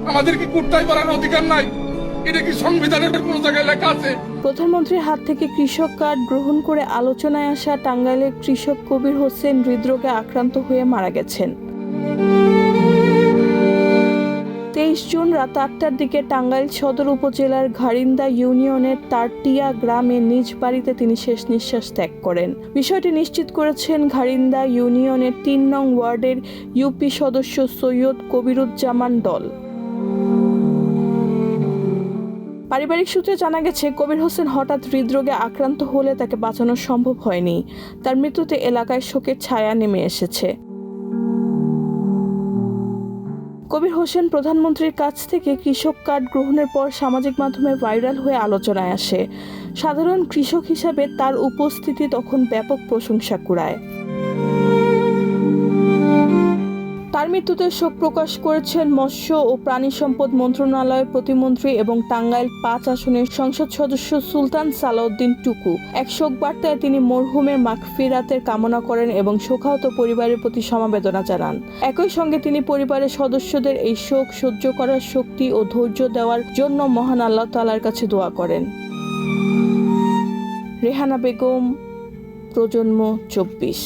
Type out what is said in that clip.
আমাদের কি কুট্টাই বাড়ানোর অধিকার নাই? এটা কি সংবিধানের কোনো জায়গায় লেখা আছে? প্রধানমন্ত্রীর হাত থেকে কৃষক কার্ড গ্রহণ করে আলোচনায় আসা টাঙ্গাইলের কৃষক কবির হোসেন হৃদরোগে আক্রান্ত হয়ে মারা গেছেন। 23 জুন রাত 8টার দিকে টাঙ্গাইল সদর উপজেলার ঘারিন্দা ইউনিয়নের তারটিয়া গ্রামে নিজ বাড়িতে তিনি শেষ নিঃশ্বাস ত্যাগ করেন। বিষয়টি নিশ্চিত করেছেন ঘারিন্দা ইউনিয়নের 3 নং ওয়ার্ডের ইউপি সদস্য সৈয়দ কবিরুজ্জামান দল। পারিবারিক সূত্রে জানা গেছে, কবির হোসেন হঠাৎ হৃদরোগে আক্রান্ত হলে তাকে বাঁচানো সম্ভব হয়নি। তার মৃত্যুতে এলাকায় শোকের ছায়া নেমে এসেছে। কবির হোসেন প্রধানমন্ত্রীর কাছ থেকে কৃষক কার্ড গ্রহণের পর সামাজিক মাধ্যমে ভাইরাল হয়ে আলোচনায় আসে। সাধারণ কৃষক হিসাবে তার উপস্থিতি তখন ব্যাপক প্রশংসা কুড়ায়। তার মৃত্যুতে শোক প্রকাশ করেছেন মৎস্য ও প্রাণী সম্পদ মন্ত্রণালয়ের প্রতিমন্ত্রী এবং টাঙ্গাইল 5 আসনের সংসদ সদস্য সুলতান সালাউদ্দিন টুকু। এক শোক বার্তায় তিনি মরহুমের মাগফিরাতের কামনা করেন এবং শোকাহত পরিবারের প্রতি সমবেদনা জানান। একই সঙ্গে তিনি পরিবারের সদস্যদের এই শোক সহ্য করার শক্তি ও ধৈর্য দেওয়ার জন্য মহান আল্লাহ তাআলার কাছে দোয়া করেন। রেহানা বেগম, প্রজন্ম 24।